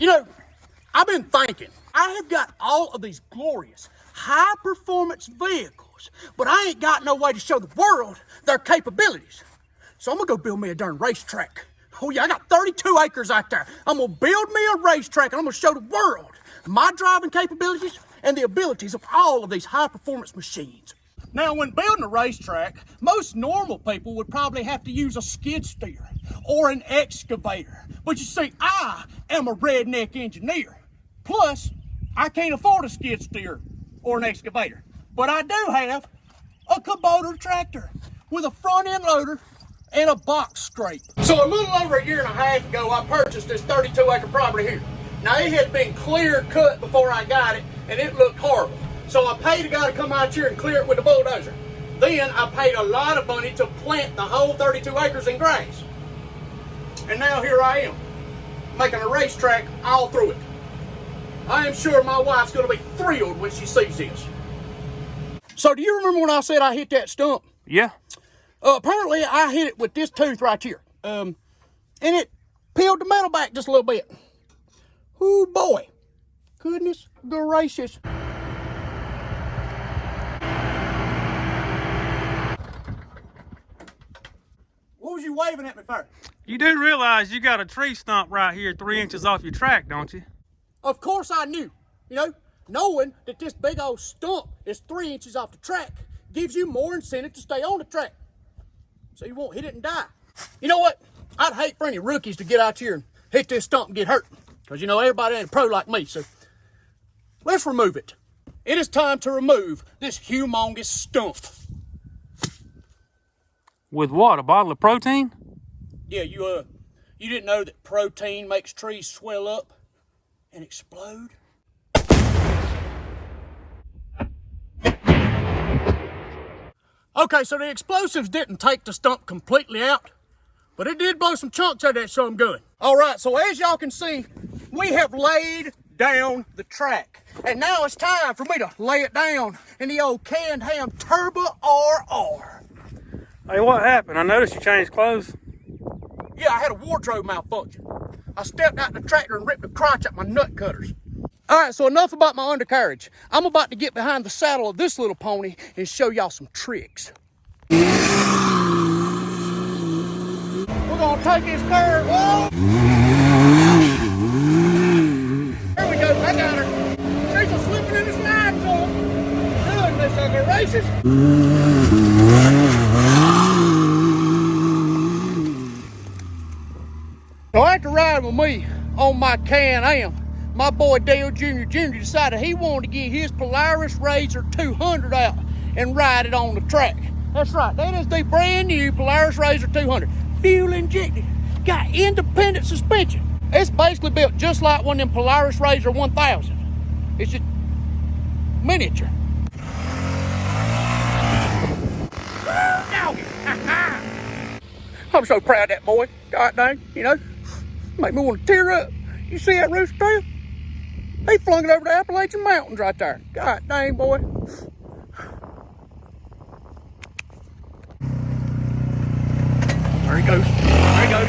You know, I've been thinking, I have got all of these glorious, high-performance vehicles, but I ain't got no way to show the world their capabilities. So I'm gonna go build me a darn racetrack. Oh yeah, I got 32 acres out there. I'm gonna build me a racetrack and I'm gonna show the world my driving capabilities and the abilities of all of these high-performance machines. Now, when building a racetrack, most normal people would probably have to use a skid steer or an excavator. But you see, I am a redneck engineer. Plus, I can't afford a skid steer or an excavator. But I do have a Kubota tractor with a front end loader and a box scrape. So a little over a year and a half ago, I purchased this 32-acre property here. Now, it had been clear cut before I got it, and it looked horrible. So I paid a guy to come out here and clear it with a bulldozer. Then I paid a lot of money to plant the whole 32 acres in grass. And now here I am, making a racetrack all through it. I am sure my wife's gonna be thrilled when she sees this. So do you remember when I said I hit that stump? Yeah. Apparently I hit it with this tooth right here. And it peeled the metal back just a little bit. Ooh boy, goodness gracious. What was you waving at me for? You do realize you got a tree stump right here 3 inches off your track, don't you? Of course I knew. You know, knowing that this big old stump is 3 inches off the track gives you more incentive to stay on the track. So you won't hit it and die. You know what? I'd hate for any rookies to get out here and hit this stump and get hurt. Because, you know, everybody ain't a pro like me, so let's remove it. It is time to remove this humongous stump. With what, a bottle of protein? Yeah, you didn't know that protein makes trees swell up and explode? Okay, so the explosives didn't take the stump completely out, but it did blow some chunks out of that something good. All right, so as y'all can see, we have laid down the track. And now it's time for me to lay it down in the old canned ham Turbo RR. Hey, what happened? I noticed you changed clothes. Yeah, I had a wardrobe malfunction. I stepped out the tractor and ripped the crotch out my nut cutters. All right, so enough about my undercarriage. I'm about to get behind the saddle of this little pony and show y'all some tricks. We're gonna take this curve. Whoa! There we go, I got her. She's a slipping in the slide zone. Goodness, sucker races. So after riding with me on my Can-Am, my boy Dale Jr. decided he wanted to get his Polaris RZR 200 out and ride it on the track. That's right, that is the brand new Polaris RZR 200. Fuel injected, got independent suspension. It's basically built just like one of them Polaris RZR 1000. It's just miniature. I'm so proud of that boy. God dang, you know, make me want to tear up. You see that rooster tail? He flung it over the Appalachian Mountains right there. God dang, boy. There he goes. There he goes.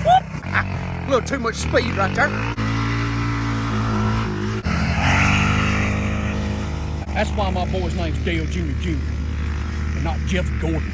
Whoop. A little too much speed right there. That's why my boy's name's Dale Jr. and not Jeff Gordon.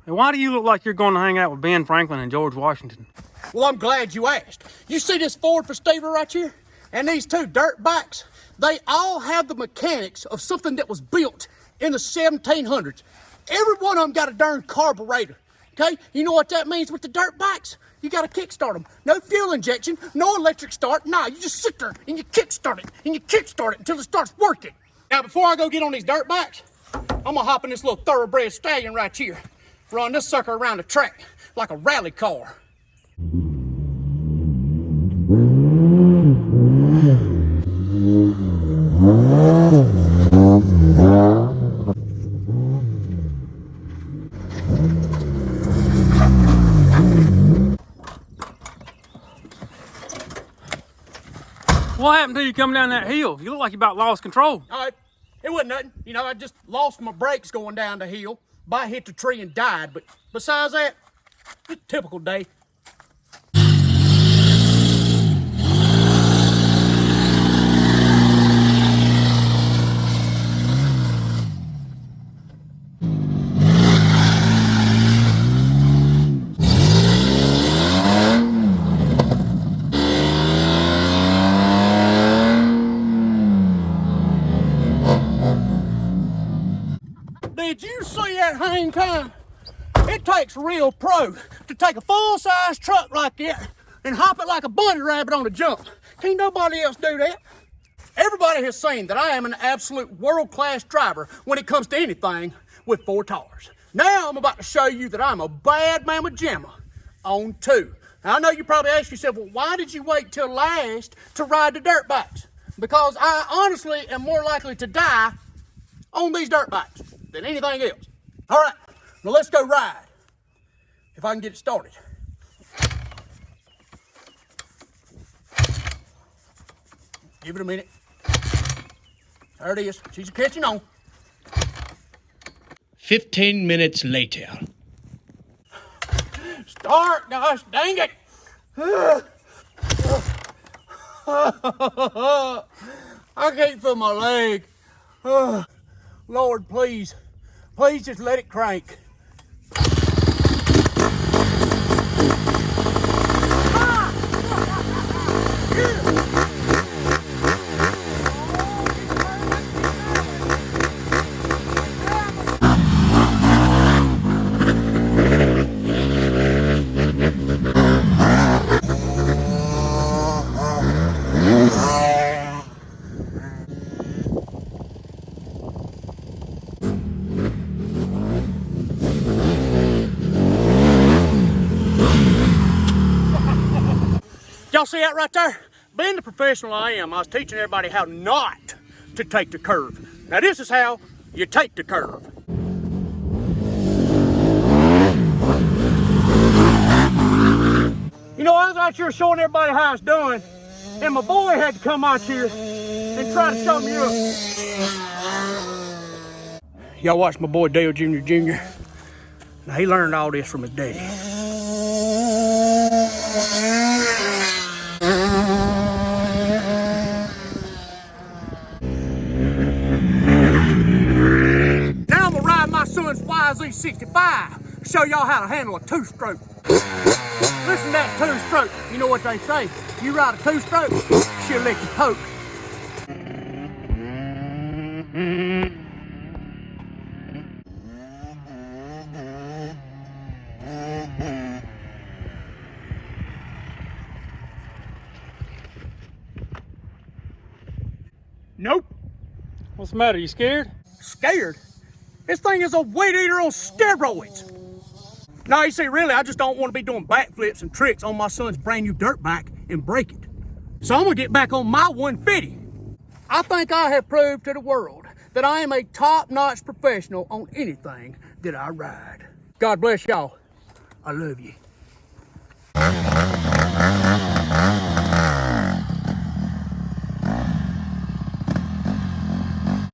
And why do you look like you're going to hang out with Ben Franklin and George Washington? Well, I'm glad you asked. You see this Ford Festiva right here? And these two dirt bikes? They all have the mechanics of something that was built in the 1700s. Every one of them got a darn carburetor, okay? You know what that means with the dirt bikes? You got to kickstart them. No fuel injection, no electric start. Nah, you just sit there and you kickstart it, and you kickstart it until it starts working. Now, before I go get on these dirt bikes, I'm gonna hop in this little thoroughbred stallion right here. Run this sucker around the track like a rally car. What happened to you coming down that hill? You look like you about lost control. It wasn't nothing. You know, I just lost my brakes going down the hill. Bike hit the tree and died. But besides that, it's a typical day. Did you see that hang time? It takes a real pro to take a full-size truck like that and hop it like a bunny rabbit on a jump. Can't nobody else do that. Everybody has seen that I am an absolute world-class driver when it comes to anything with 4 tires. Now I'm about to show you that I'm a bad mamma jamma on 2. Now, I know you probably asked yourself, well, why did you wait till last to ride the dirt bikes? Because I honestly am more likely to die on these dirt bikes than anything else. All right, now let's go ride, if I can get it started. Give it a minute. There it is. She's catching on. 15 minutes later. Start, gosh dang it. I can't feel my leg. Lord, please just let it crank. Y'all see that right there? Being the professional I am, I was teaching everybody how not to take the curve. Now this is how you take the curve. You know, I was out here showing everybody how it's done, and my boy had to come out here and try to show me up. Y'all watch my boy Dale Jr. Now he learned all this from his daddy. Now I'm gonna ride my son's YZ65, show y'all how to handle a 2-stroke. Listen to that 2-stroke. You know what they say? You ride a 2-stroke, she'll let you poke. Nope. What's the matter? You scared? Scared? This thing is a weed eater on steroids. No, you see, really, I just don't want to be doing backflips and tricks on my son's brand new dirt bike and break it. So I'm gonna get back on my 150. I think I have proved to the world that I am a top-notch professional on anything that I ride. God bless y'all. I love you.